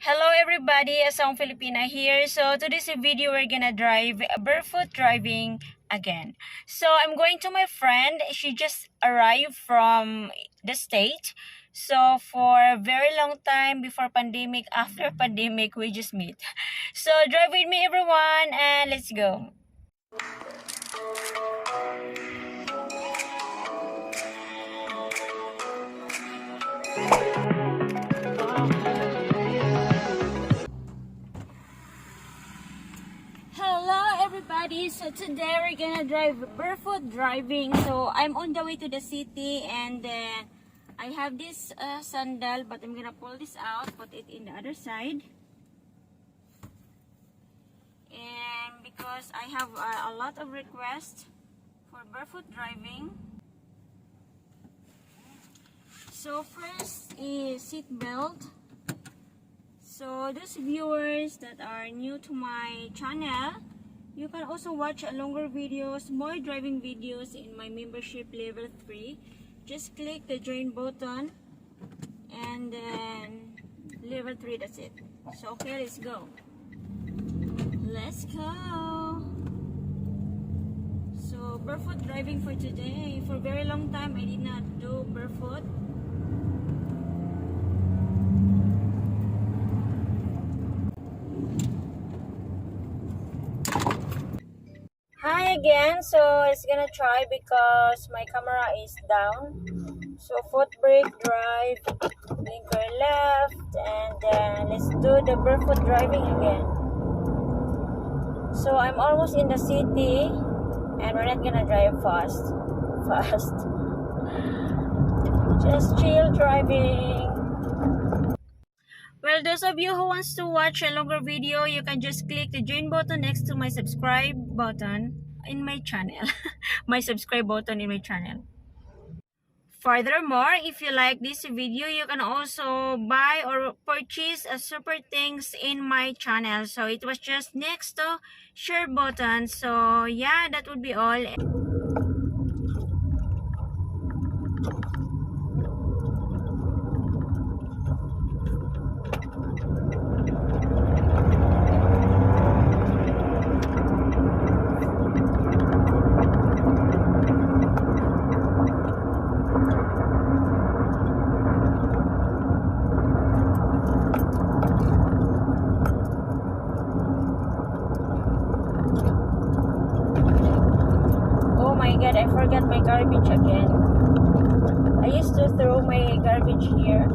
Hello everybody, Asong Filipina here. So today's video we're gonna drive barefoot driving again. So I'm going to my friend. She just arrived from the state. So for a very long time before pandemic, after pandemic, we just meet. So drive with me everyone and let's go. Hello everybody, so today we're gonna drive barefoot driving. So I'm on the way to the city and then I have this sandal, but I'm gonna pull this out, put it in the other side. And because I have a lot of requests for barefoot driving. So first is seat belt. So those viewers that are new to my channel, you can also watch longer videos, more driving videos in my membership level 3. Just click the join button and then level 3, that's it. So okay, let's go. Let's go. So barefoot driving for today. For a very long time I did not do barefoot. Hi again, so it's gonna try because my camera is down. So foot brake, drive, blinker left, and then let's do the barefoot driving again. So I'm almost in the city and we're not gonna drive fast. Just chill driving. Well, those of you who wants to watch a longer video, you can just click the join button next to my subscribe button in my channel. My subscribe button in my channel. Furthermore, if you like this video, you can also buy or purchase a super things in my channel. So it was just next to share button. So yeah, that would be all. I forgot my garbage again. I used to throw my garbage here.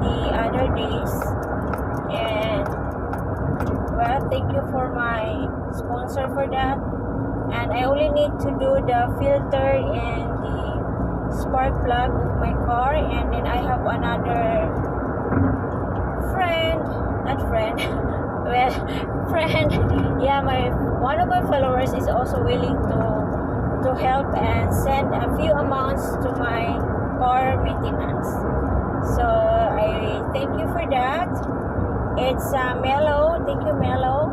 The other days, and well, thank you for my sponsor for that. And I only need to do the filter and the spark plug of my car, and then I have another friend, not friend, well, friend, yeah, one of my followers is also willing to help and send a few amounts to my car maintenance. So I thank you for that. It's Mello. Thank you, Mello.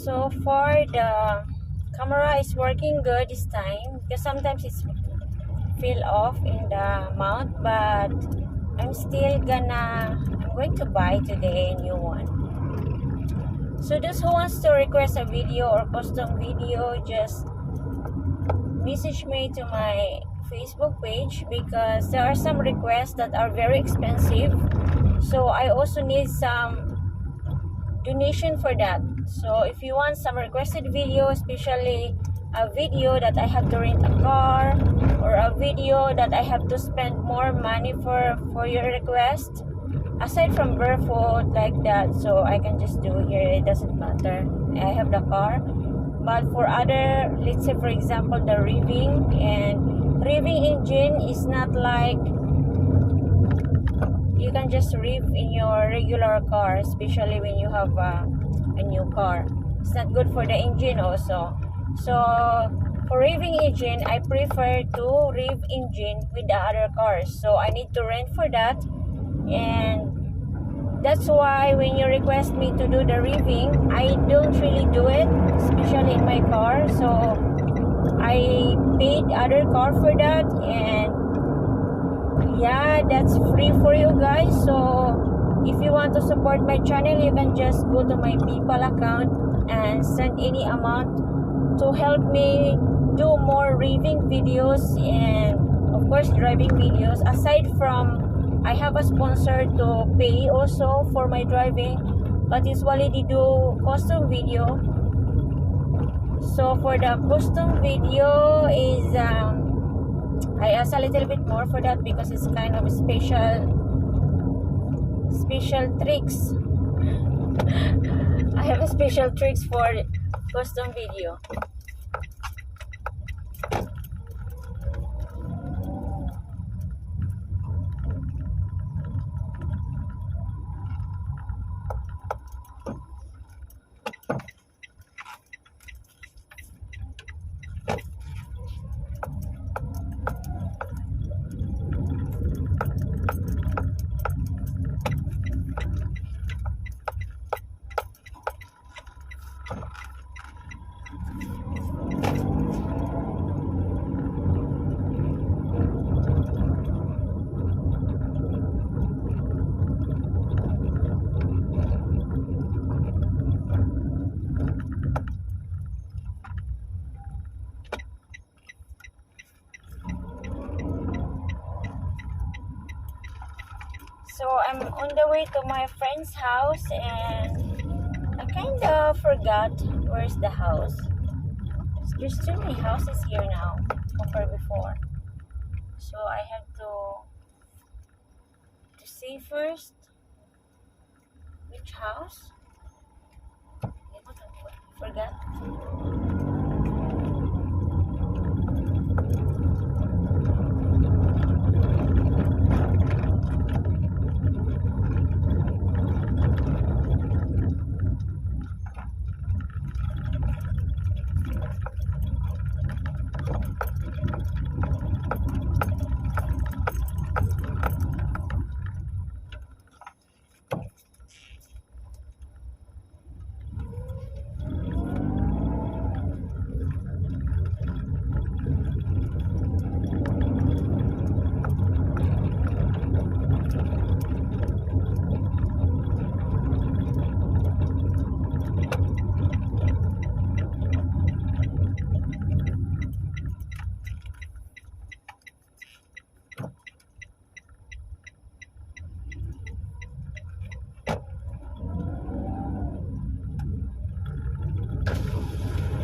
So far the camera is working good this time, because sometimes it's feel off in the mount, but I'm going to buy today a new one. So those who wants to request a video or custom video, just message me to my Facebook page, because there are some requests that are very expensive, so I also need some donation for that. So if you want some requested video, especially a video that I have to rent a car, or a video that I have to spend more money for your request, aside from barefoot like that, so I can just do here, it doesn't matter, I have the car. But for other, let's say for example the revving, and revving engine is not like you can just rev in your regular car, especially when you have a new car. It's not good for the engine also. So for revving engine, I prefer to rev engine with the other cars, so I need to rent for that. And that's why when you request me to do the revving, I don't really do it, especially in my car. So I paid other car for that, and yeah, that's free for you guys. So if you want to support my channel, you can just go to my PayPal account and send any amount to help me do more revving videos, and of course driving videos. Aside from, I have a sponsor to pay also for my driving, but usually they do custom video. So for the custom video is I ask a little bit more for that, because it's kind of special tricks. I have a special tricks for custom video. So I'm on the way to my friend's house, and I kind of forgot where's the house. There's too many houses here now compared before. So I have to see first which house. Forgot.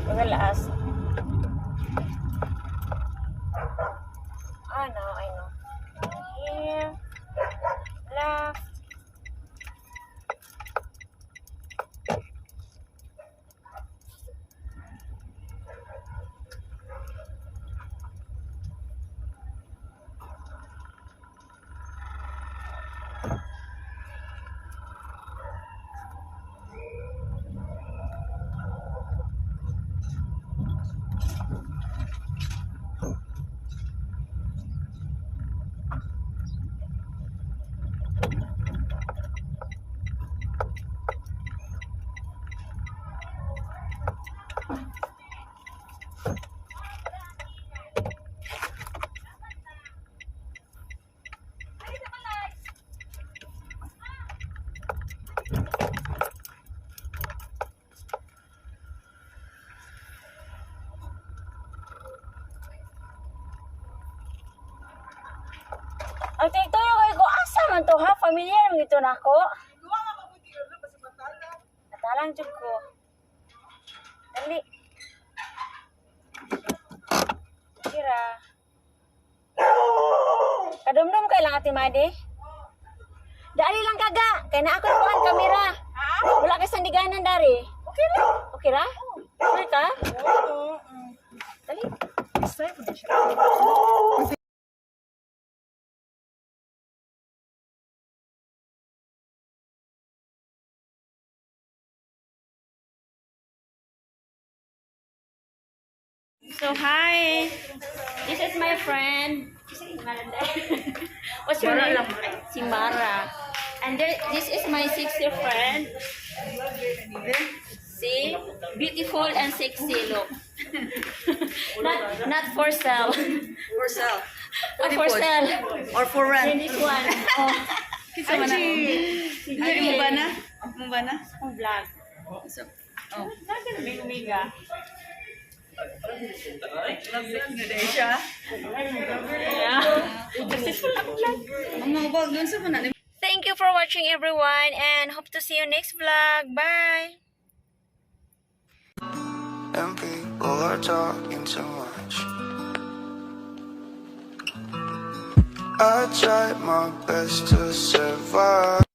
Well, ask. Ah, now I know. Here, left. Ang tigtuyo ko, asa man to ha? Familiar mo ito na ako? Matalang jud ko. Dali. Kira. Kadumdum kay lang ati Madi. Dali lang kaga. Kaya na ako kuhan kamera. Wala ka sandiganan dari. Okay lang. Okay ra? Okay ka? Oo. Dali. Stay po siya. So hi, this is my friend. What's your name? Si Mara. And this is my 6-year friend. See, beautiful and sexy look. not for sale. For sale. For sale. Or for rent. And this one. Oh, Kisa man na. Ay, mo ba na? Mo ba na? ang vlog. So, oh. Saan ka umiga? Lovely na day siya. Yeah. Successful na vlog. Ang mga bag doon sa mana. Thank you for watching everyone and hope to see you next vlog. Bye! And people are talking too much. I tried my best to survive.